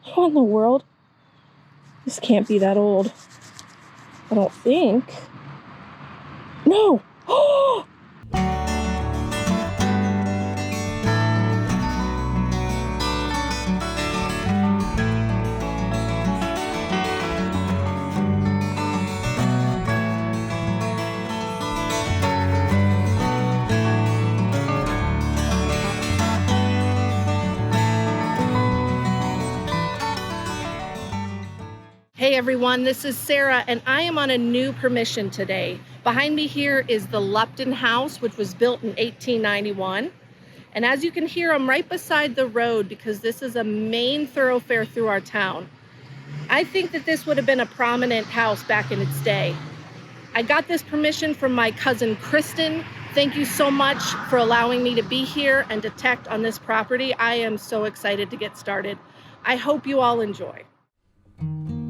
What in the world? This can't be that old. I don't think. No! Oh! Hey everyone, this is Sarah and I am on a new permission today. Behind me here is the Lupton House, which was built in 1891. And as you can hear, I'm right beside the road because this is a main thoroughfare through our town. I think that this would have been a prominent house back in its day. I got this permission from my cousin Kristen. Thank you so much for allowing me to be here and detect on this property. I am so excited to get started. I hope you all enjoy.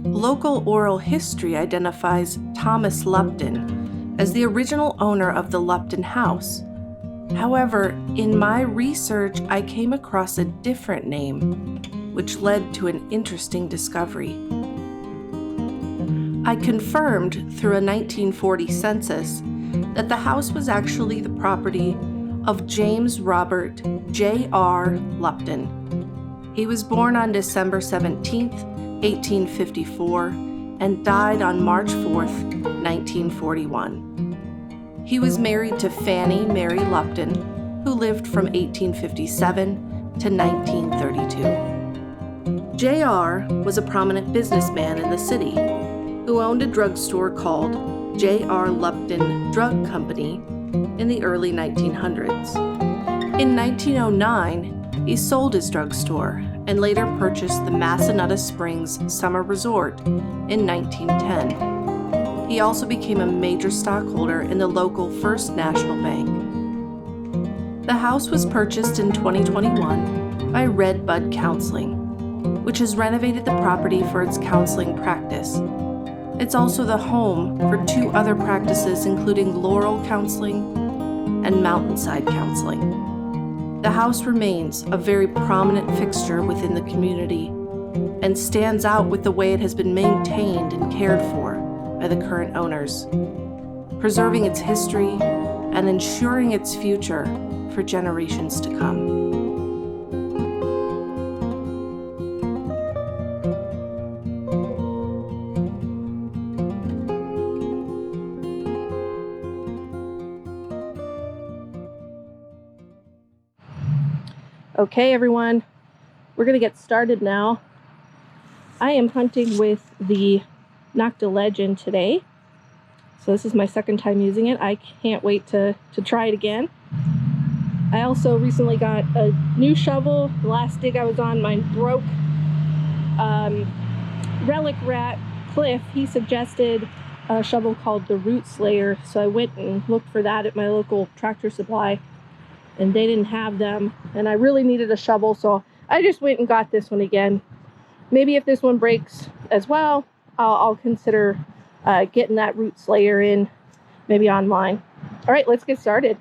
Local oral history identifies Thomas Lupton as the original owner of the Lupton House. However, in my research, I came across a different name, which led to an interesting discovery. I confirmed through a 1940 census that the house was actually the property of James Robert J.R. Lupton. He was born on December 17th, 1854, and died on March 4th, 1941. He was married to Fanny Mary Lupton, who lived from 1857 to 1932. J.R. was a prominent businessman in the city who owned a drugstore called J.R. Lupton Drug Company in the early 1900s. In 1909, he sold his drugstore and later purchased the Massanutten Springs Summer Resort in 1910. He also became a major stockholder in the local First National Bank. The house was purchased in 2021 by Red Bud Counseling, which has renovated the property for its counseling practice. It's also the home for two other practices, including Laurel Counseling and Mountainside Counseling. The house remains a very prominent fixture within the community and stands out with the way it has been maintained and cared for by the current owners, preserving its history and ensuring its future for generations to come. Okay, everyone, we're going to get started now. I am hunting with the Nokta Legend today. So this is my second time using it. I can't wait to try it again. I also recently got a new shovel. The last dig I was on, mine broke. Relic Rat Cliff, he suggested a shovel called the Root Slayer. So I went and looked for that at my local Tractor Supply. And they didn't have them, and I really needed a shovel, so I just went and got this one again. Maybe if this one breaks as well, I'll consider getting that Root Slayer in, maybe online. All right, let's get started.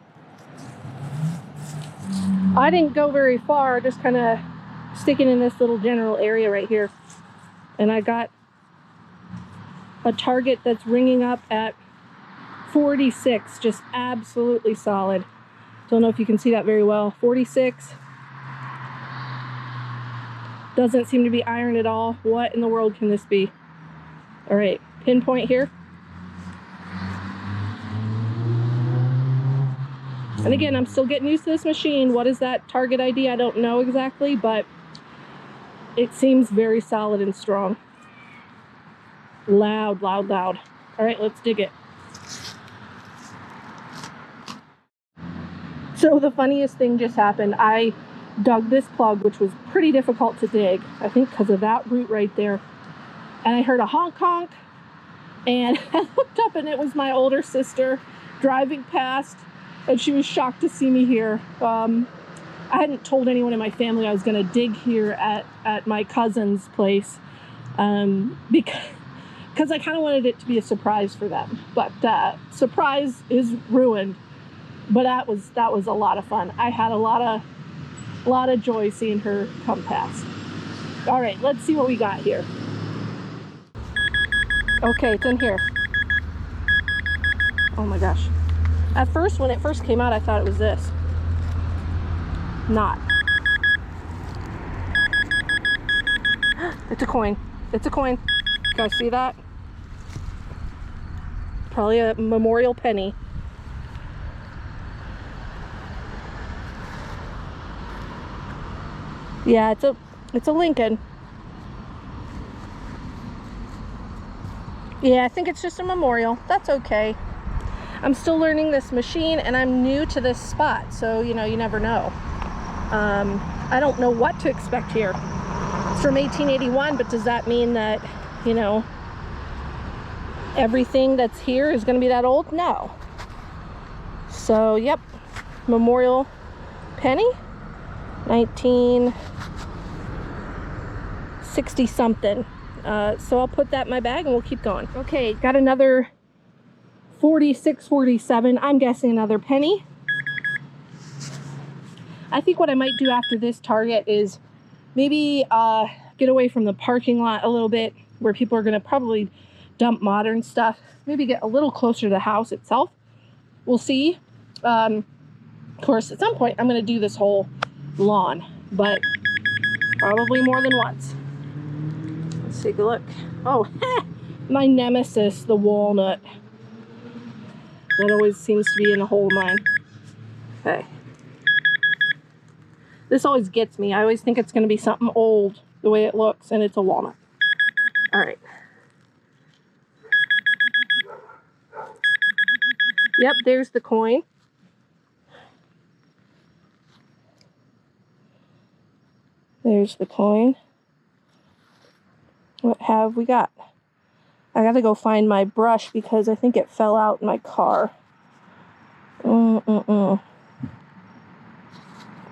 I didn't go very far, just kind of sticking in this little general area right here. And I got a target that's ringing up at 46, just absolutely solid. Don't know if you can see that very well. 46. Doesn't seem to be iron at all. What in the world can this be? All right, pinpoint here. And again, I'm still getting used to this machine. What is that target ID? I don't know exactly, but it seems very solid and strong. Loud, loud, loud. All right, let's dig it. So the funniest thing just happened. I dug this plug, which was pretty difficult to dig, I think because of that root right there. And I heard a honk honk, and I looked up and it was my older sister driving past, and she was shocked to see me here. I hadn't told anyone in my family I was going to dig here at my cousin's place because I kind of wanted it to be a surprise for them. But surprise is ruined. But that was a lot of fun. I had a lot of joy seeing her come past. All right, let's see what we got here. Okay, it's in here. Oh my gosh. At first, when it first came out, I thought it was this. Not. It's a coin. It's a coin. You guys see that? Probably a memorial penny. Yeah, it's a Lincoln. Yeah, I think it's just a memorial. That's okay. I'm still learning this machine and I'm new to this spot, so you know, you never know. I don't know what to expect here. It's from 1881, but does that mean that, you know, everything that's here is going to be that old? No. So, yep, memorial penny, 1960 something. So I'll put that in my bag and we'll keep going. Okay, got another 46, 47. I'm guessing another penny. I think what I might do after this Target is maybe get away from the parking lot a little bit where people are going to probably dump modern stuff. Maybe get a little closer to the house itself. We'll see. Of course, at some point I'm going to do this whole lawn, but probably more than once. Let's take a look. Oh, my nemesis, the walnut. That always seems to be in a hole of mine. Okay. This always gets me. I always think it's going to be something old the way it looks, and it's a walnut. All right. Yep, there's the coin. There's the coin. What have we got? I gotta go find my brush because I think it fell out in my car.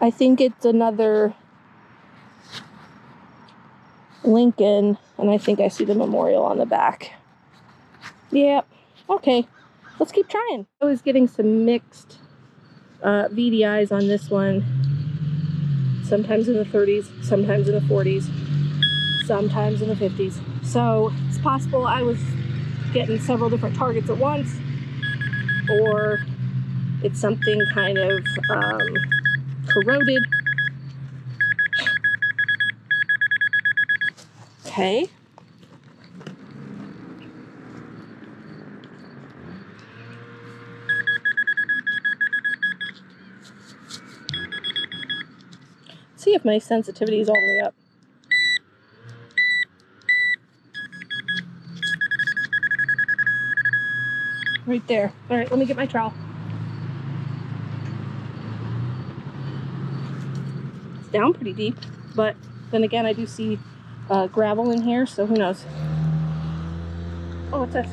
I think it's another Lincoln, and I think I see the memorial on the back. Yep. Okay. Let's keep trying. I was getting some mixed VDIs on this one. Sometimes in the 30s, sometimes in the 40s, sometimes in the 50s. So it's possible I was getting several different targets at once, or it's something kind of corroded. Okay. See if my sensitivity is all the way up. Right there. All right, let me get my trowel. It's down pretty deep, but then again, I do see gravel in here, so who knows? Oh, what's this?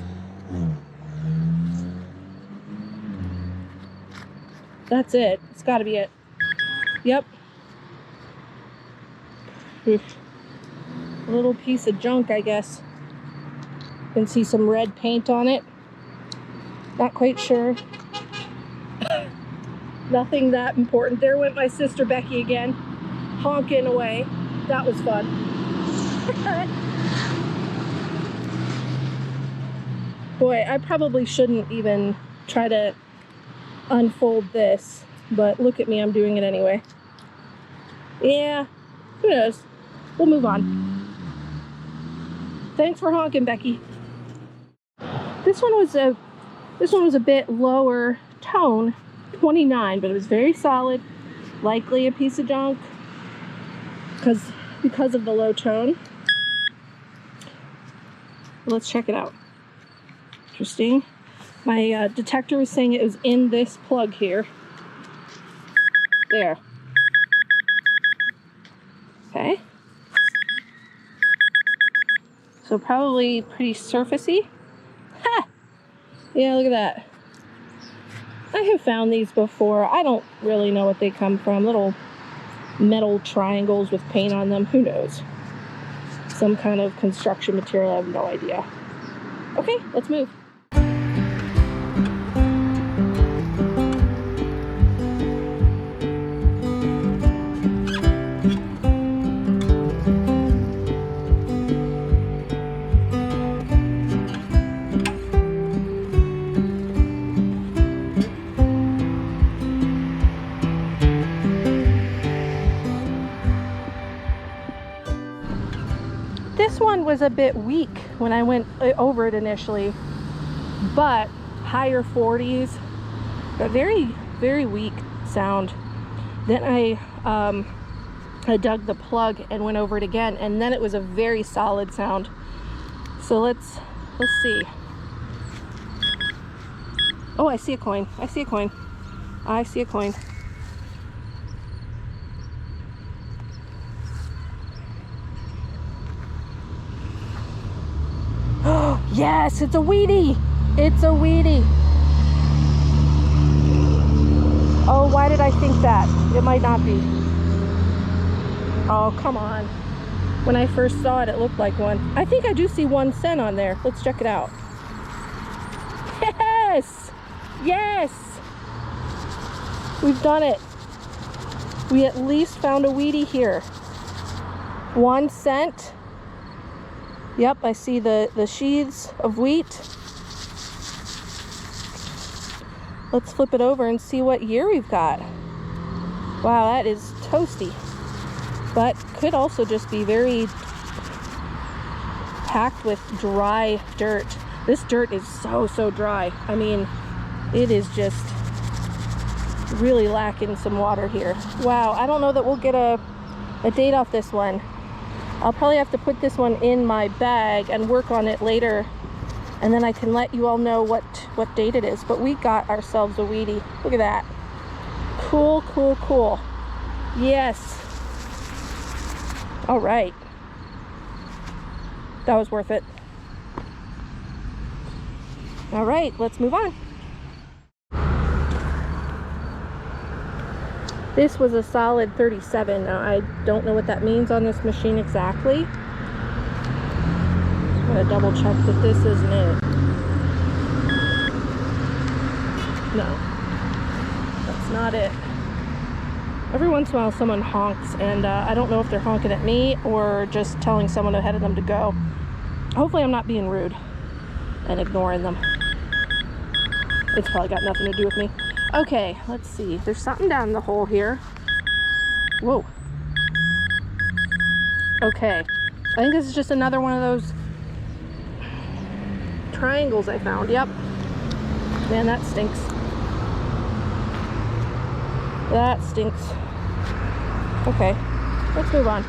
That's it. It's got to be it. Yep. A little piece of junk, I guess. You can see some red paint on it. Not quite sure. Nothing that important. There went my sister Becky again, honking away. That was fun. Boy, I probably shouldn't even try to unfold this, but look at me, I'm doing it anyway. Yeah, who knows? We'll move on. Thanks for honking, Becky. This one was a bit lower tone, 29, but it was very solid. Likely a piece of junk because of the low tone. Let's check it out. Interesting. My detector was saying it was in this plug here. There. Okay. So probably pretty surfacey. Ha! Yeah, look at that. I have found these before. I don't really know what they come from. Little metal triangles with paint on them. Who knows? Some kind of construction material. I have no idea. Okay, let's move. This one was a bit weak when I went over it initially, but higher 40s, but very, very weak sound. Then I dug the plug and went over it again, and then it was a very solid sound. So let's see. Oh, I see a coin. I see a coin. I see a coin. Oh, yes, it's a Wheatie. It's a Wheatie. Oh, why did I think that? It might not be. Oh, come on. When I first saw it, it looked like one. I think I do see 1 cent on there. Let's check it out. Yes! Yes! We've done it. We at least found a Wheatie here. 1 cent. Yep, I see the sheaths of wheat. Let's flip it over and see what year we've got. Wow, that is toasty. But could also just be very packed with dry dirt. This dirt is so dry. I mean, it is just really lacking some water here. Wow, I don't know that we'll get a date off this one. I'll probably have to put this one in my bag and work on it later, and then I can let you all know what date it is. But we got ourselves a Wheatie. Look at that. Cool, cool, cool. Yes. All right. That was worth it. All right, let's move on. This was a solid 37. Now, I don't know what that means on this machine exactly. I'm gonna double check that this isn't it. No, that's not it. Every once in a while someone honks, and I don't know if they're honking at me or just telling someone ahead of them to go. Hopefully I'm not being rude and ignoring them. It's probably got nothing to do with me. Okay, let's see. There's something down the hole here. Whoa. Okay. I think this is just another one of those triangles I found. Yep. Man, that stinks. That stinks. Okay, let's move on.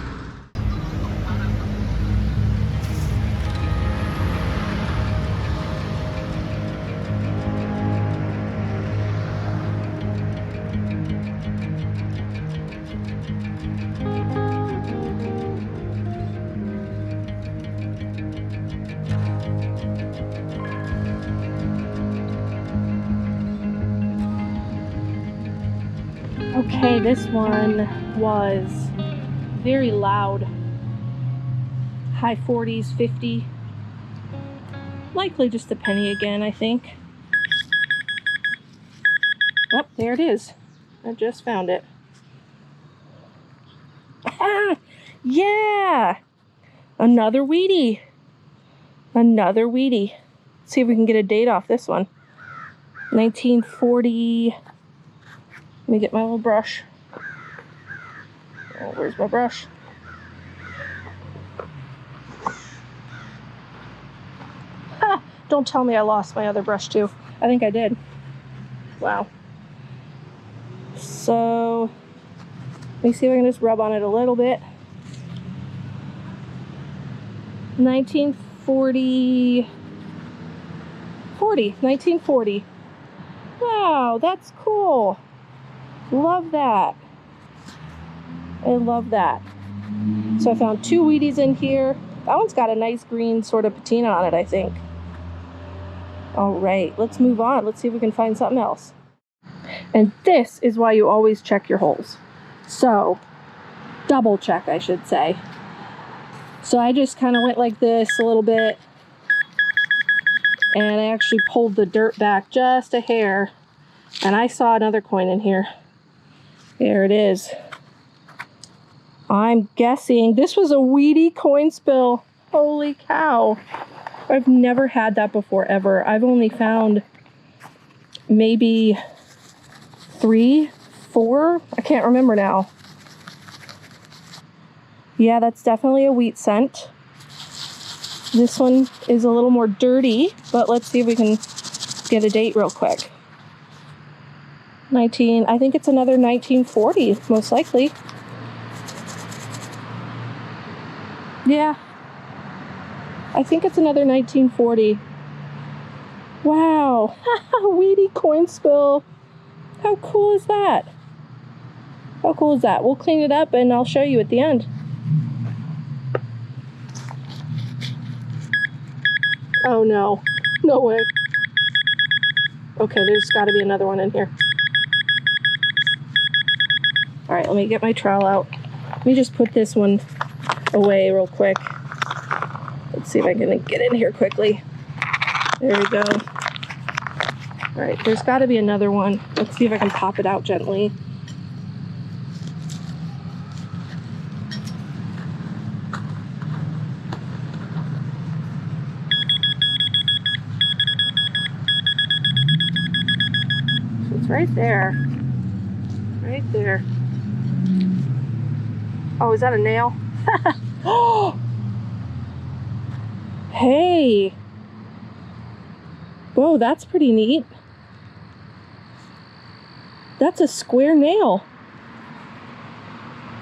Okay, this one was very loud. High 40s, 50. Likely just a penny again, I think. Oh, there it is. I just found it. Ah, yeah! Another Wheatie. Another Wheatie. Let's see if we can get a date off this one. 1940. Let me get my little brush. Oh, where's my brush? Ha! Don't tell me I lost my other brush too. I think I did. Wow. So, let me see if I can just rub on it a little bit. 1940. 1940. Wow, that's cool. Love that. I love that. So I found 2 Wheaties in here. That one's got a nice green sort of patina on it, I think. All right, let's move on. Let's see if we can find something else. And this is why you always check your holes. So, double check, I should say. So I just kind of went like this a little bit, and I actually pulled the dirt back just a hair, and I saw another coin in here. There it is. I'm guessing this was a Wheatie coin spill. Holy cow. I've never had that before, ever. I've only found maybe 3, 4. I can't remember now. Yeah, that's definitely a wheat cent. This one is a little more dirty, but let's see if we can get a date real quick. I think it's another 1940, most likely. Yeah, I think it's another 1940. Wow, weedy coin spill. How cool is that? How cool is that? We'll clean it up and I'll show you at the end. Oh no, no way. Okay, there's got to be another one in here. All right, let me get my trowel out. Let me just put this one away real quick. Let's see if I can get in here quickly. There we go. All right, there's got to be another one. Let's see if I can pop it out gently. It's right there. Right there. Oh, is that a nail? Oh! Hey! Whoa, that's pretty neat. That's a square nail.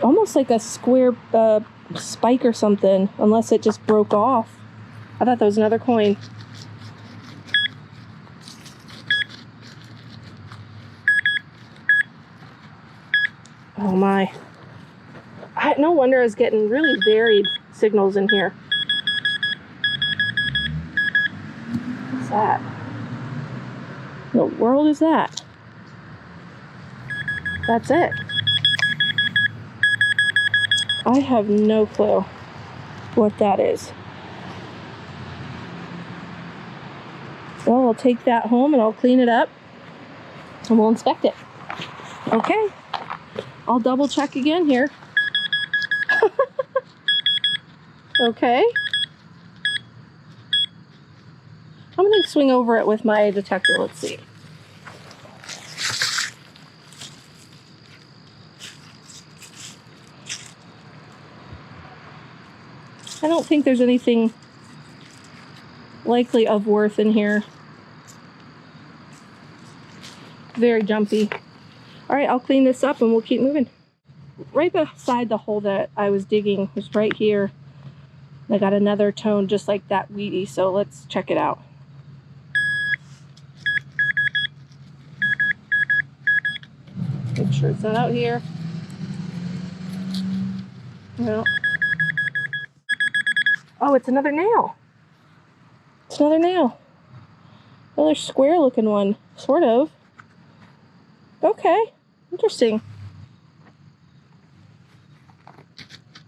Almost like a square spike or something, unless it just broke off. I thought that was another coin. Oh my. No wonder I was getting really varied signals in here. What's that? What the world is that? That's it. I have no clue what that is. Well, I'll take that home and I'll clean it up and we'll inspect it. Okay. I'll double check again here. Okay. I'm going to swing over it with my detector. Let's see. I don't think there's anything likely of worth in here. Very jumpy. All right, I'll clean this up and we'll keep moving. Right beside the hole that I was digging was right here. I got another tone just like that weedy, so let's check it out. Make sure it's not out here. No. Oh, it's another nail. It's another nail. Another square looking one, sort of. Okay, interesting.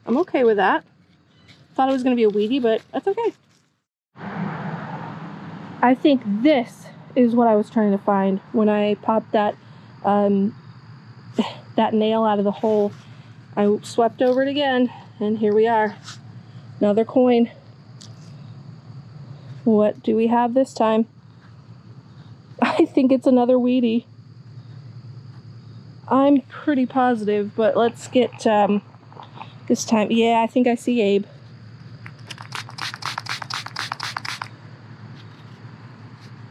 I'm okay with that. Thought it was going to be a weedy, but that's okay. I think this is what I was trying to find when I popped that that nail out of the hole. I swept over it again, and here we are. Another coin. What do we have this time? I think it's another weedy. I'm pretty positive, but let's get this time. Yeah, I think I see Abe.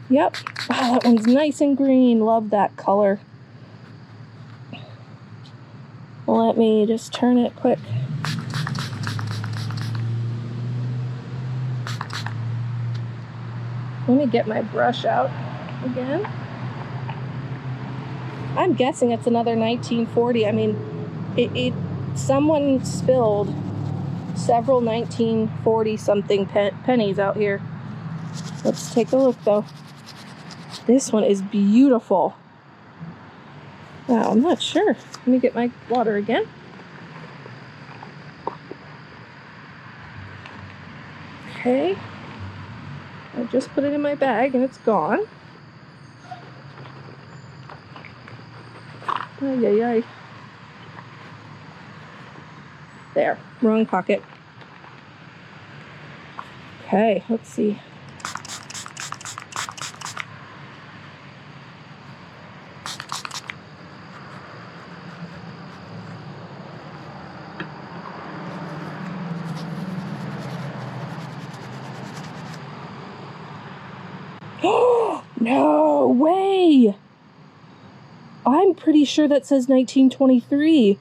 Yep. Wow, that one's nice and green. Love that color. Let me just turn it quick. Let me get my brush out again. I'm guessing it's another 1940. I mean, someone spilled several 1940 something pennies out here. Let's take a look though. This one is beautiful. Wow, I'm not sure. Let me get my water again. Okay. I just put it in my bag and it's gone. Ay, ay, ay. There, wrong pocket. Okay, let's see. No way! I'm pretty sure that says 1923.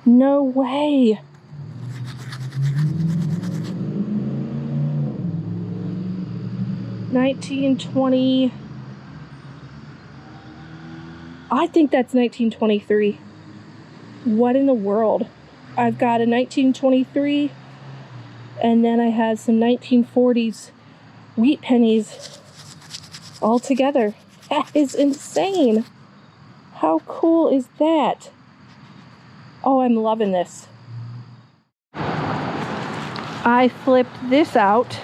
No way. $1920. I think that's 1923. What in the world? I've got a 1923, and then I have some 1940s wheat pennies all together. That is insane. How cool is that? Oh, I'm loving this. I flipped this out.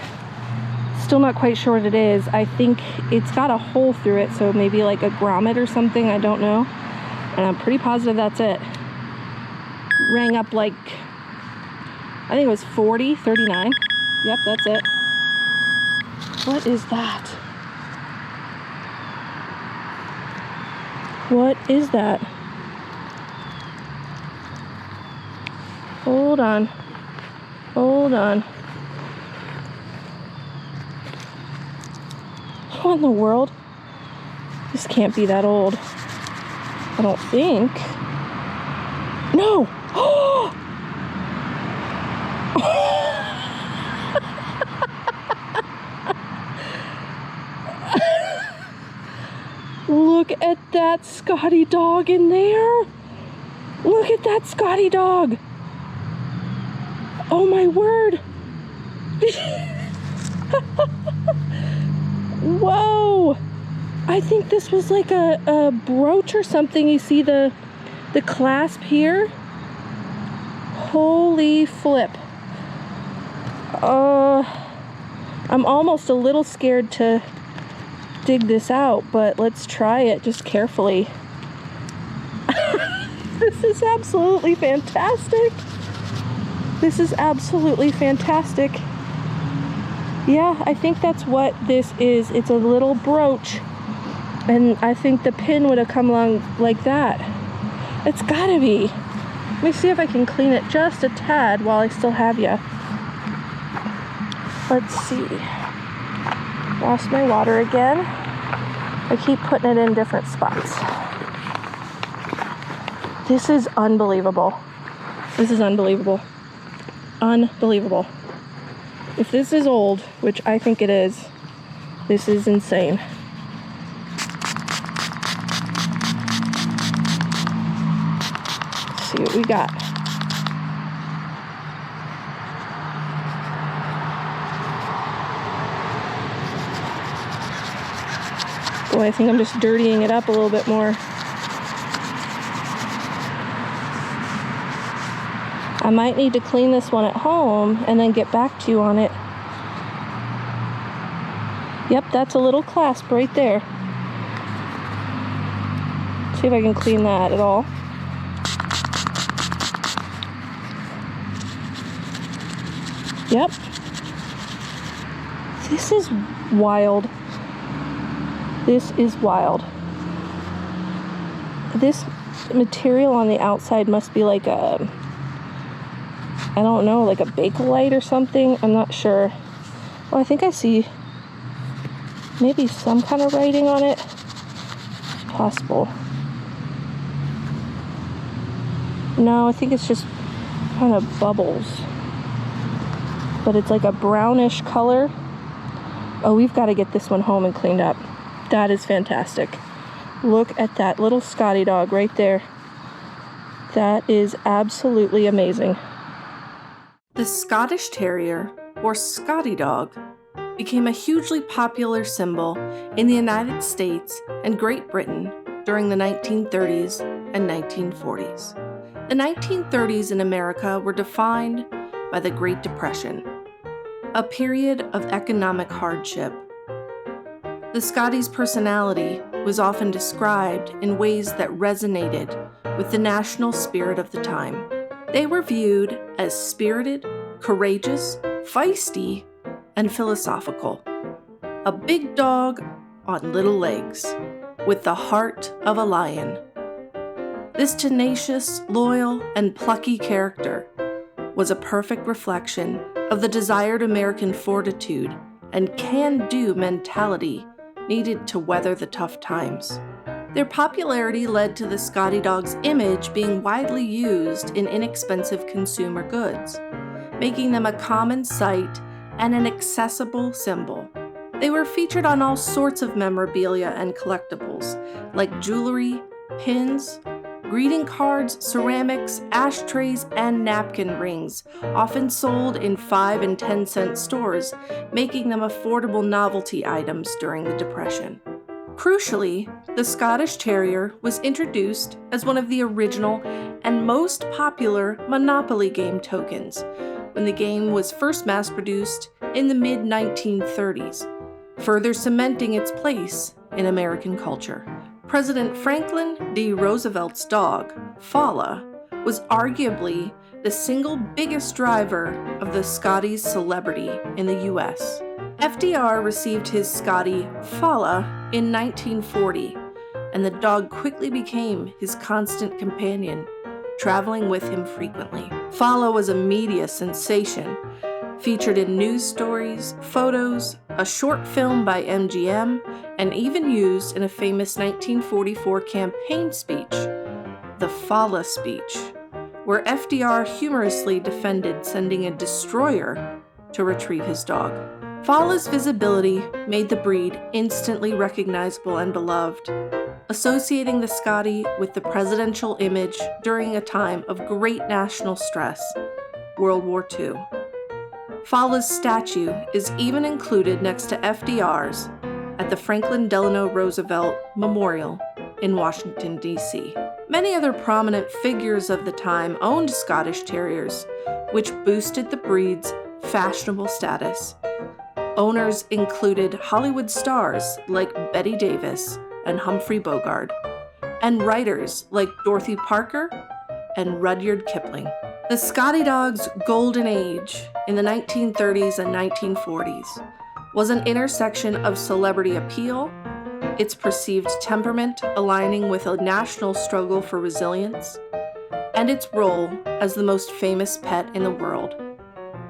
Still not quite sure what it is. I think it's got a hole through it, so maybe like a grommet or something, I don't know. And I'm pretty positive that's it. Rang up like, I think it was 40, 39. Yep, that's it. What is that? What is that? Hold on. Hold on. What in the world? This can't be that old. I don't think. No! Look at that Scotty dog in there. Look at that Scotty dog. Oh my word. Whoa. I think this was like a brooch or something. You see the clasp here? Holy flip. I'm almost a little scared to dig this out, but let's try it just carefully. This is absolutely fantastic. This is absolutely fantastic. Yeah, I think that's what this is. It's a little brooch, and I think the pin would have come along like that. It's gotta be. Let me see if I can clean it just a tad while I still have you. Let's see. Lost my water again. I keep putting it in different spots. This is unbelievable. This is unbelievable. Unbelievable. If this is old, which I think it is, this is insane. Let's see what we got. Boy, I think I'm just dirtying it up a little bit more. I might need to clean this one at home and then get back to you on it. Yep, that's a little clasp right there. See if I can clean that at all. Yep. This is wild. This is wild. This material on the outside must be like a, I don't know, like a Bakelite or something. I'm not sure. Oh, I think I see maybe some kind of writing on it. It's possible. No, I think it's just kind of bubbles. But it's like a brownish color. Oh, we've got to get this one home and cleaned up. That is fantastic. Look at that little Scotty dog right there. That is absolutely amazing. The Scottish Terrier, or Scotty dog, became a hugely popular symbol in the United States and Great Britain during the 1930s and 1940s. The 1930s in America were defined by the Great Depression, a period of economic hardship. The Scotty's personality was often described in ways that resonated with the national spirit of the time. They were viewed as spirited, courageous, feisty, and philosophical. A big dog on little legs, with the heart of a lion. This tenacious, loyal, and plucky character was a perfect reflection of the desired American fortitude and can-do mentality needed to weather the tough times. Their popularity led to the Scotty dog's image being widely used in inexpensive consumer goods, making them a common sight and an accessible symbol. They were featured on all sorts of memorabilia and collectibles, like jewelry, pins, greeting cards, ceramics, ashtrays, and napkin rings, often sold in 5 and 10-cent stores, making them affordable novelty items during the Depression. Crucially, the Scottish Terrier was introduced as one of the original and most popular Monopoly game tokens when the game was first mass-produced in the mid-1930s, further cementing its place in American culture. President Franklin D. Roosevelt's dog, Fala, was arguably the single biggest driver of the Scotty's celebrity in the U.S. FDR received his Scotty, Fala, in 1940, and the dog quickly became his constant companion, traveling with him frequently. Fala was a media sensation, featured in news stories, photos, a short film by MGM, and even used in a famous 1944 campaign speech, the Fala speech, where FDR humorously defended sending a destroyer to retrieve his dog. Fala's visibility made the breed instantly recognizable and beloved, associating the Scotty with the presidential image during a time of great national stress, World War II. Fala's statue is even included next to FDR's at the Franklin Delano Roosevelt Memorial in Washington, D.C. Many other prominent figures of the time owned Scottish Terriers, which boosted the breed's fashionable status. Owners included Hollywood stars like Bette Davis and Humphrey Bogart, and writers like Dorothy Parker and Rudyard Kipling. The Scotty dog's golden age in the 1930s and 1940s was an intersection of celebrity appeal, its perceived temperament aligning with a national struggle for resilience, and its role as the most famous pet in the world,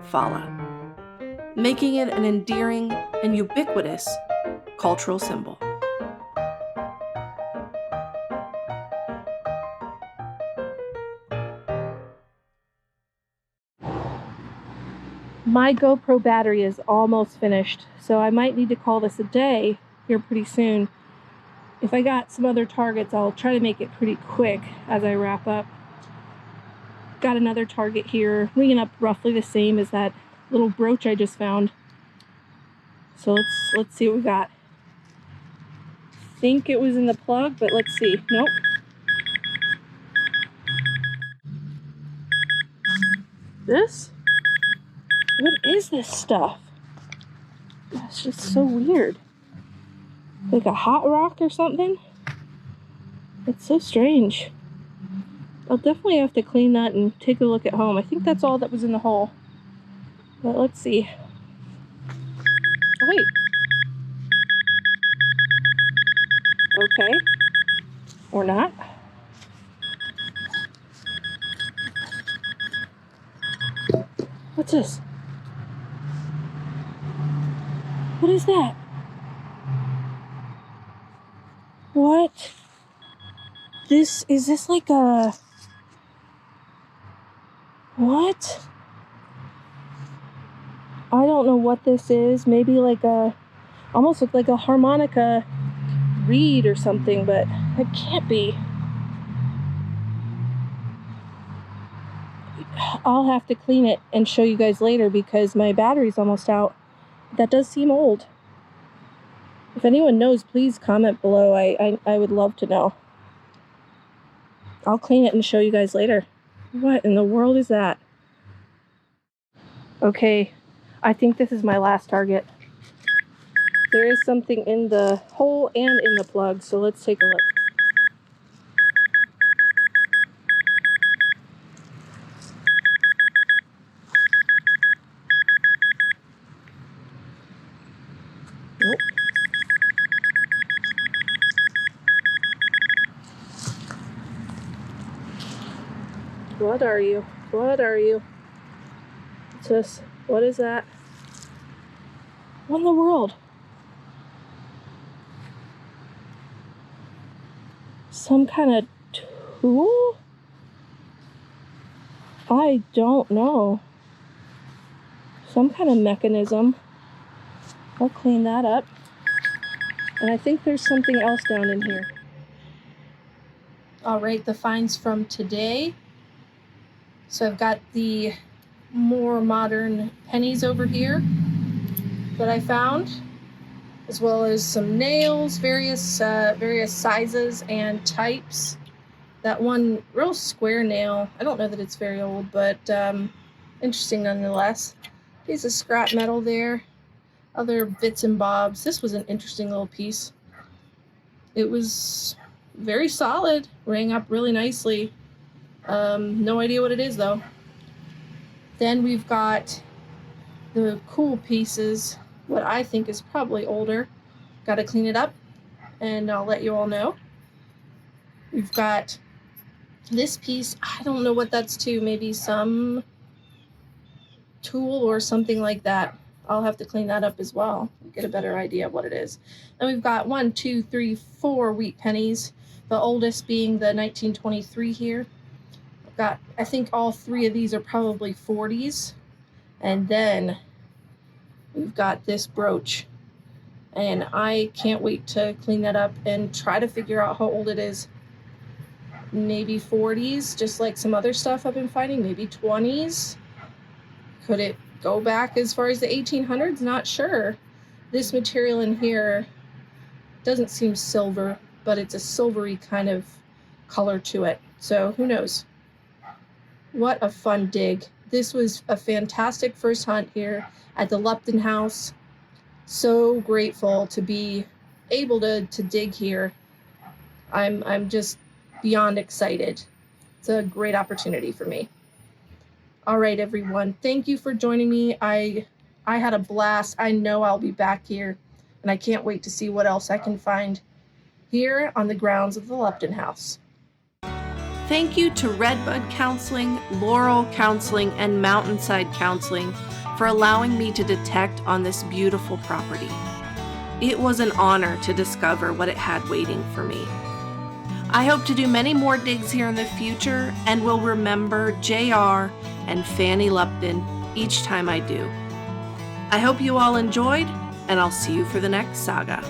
Fala, making it an endearing and ubiquitous cultural symbol. My GoPro battery is almost finished, so I might need to call this a day here pretty soon. If I got some other targets, I'll try to make it pretty quick as I wrap up. Got another target here, ringing up roughly the same as that little brooch I just found. So let's see what we got. Think it was in the plug, but let's see. Nope. This? What is this stuff? It's just so weird. Like a hot rock or something? It's so strange. I'll definitely have to clean that and take a look at home. I think that's all that was in the hole. But let's see. Oh, wait. Okay. Or not. What's this? What is that? What? Is this like a... What? I don't know what this is. Maybe like a... Almost look like a harmonica reed or something, but it can't be. I'll have to clean it and show you guys later because my battery's almost out. That does seem old. If anyone knows, please comment below. I would love to know. I'll clean it and show you guys later. What in the world is that? Okay, I think this is my last target. There is something in the hole and in the plug, so let's take a look. Nope. What are you? What are you? What's this? What is that? What in the world? some kind of tool? I don't know. Some kind of mechanism. I'll clean that up. And I think there's something else down in here. All right, the finds from today. So I've got the more modern pennies over here that I found, as well as some nails, various sizes and types. That one real square nail, I don't know that it's very old, but interesting nonetheless. Piece of scrap metal there, other bits and bobs. This was an interesting little piece. It was very solid, rang up really nicely. No idea what it is though. Then we've got the cool pieces, what I think is probably older. Got to clean it up and I'll let you all know. We've got this piece, I don't know what that's to, maybe some tool or something like that. I'll have to clean that up as well, get a better idea of what it is. And we've got 1, 2, 3, 4 wheat pennies, the oldest being the 1923 here. I've got, I think all 3 of these are probably 40s. And then we've got this brooch. And I can't wait to clean that up and try to figure out how old it is. Maybe 40s, just like some other stuff I've been finding, maybe 20s. Could it go back as far as the 1800s? Not sure. This material in here doesn't seem silver, but it's a silvery kind of color to it. So who knows? What a fun dig. This was a fantastic first hunt here at the Lupton House. So grateful to be able to dig here. I'm just beyond excited. It's a great opportunity for me. All right, everyone. Thank you for joining me. I had a blast. I know I'll be back here, and I can't wait to see what else I can find here on the grounds of the Lupton House. Thank you to Redbud Counseling, Laurel Counseling, and Mountainside Counseling for allowing me to detect on this beautiful property. It was an honor to discover what it had waiting for me. I hope to do many more digs here in the future and will remember JR and Fanny Lupton each time I do. I hope you all enjoyed, and I'll see you for the next saga.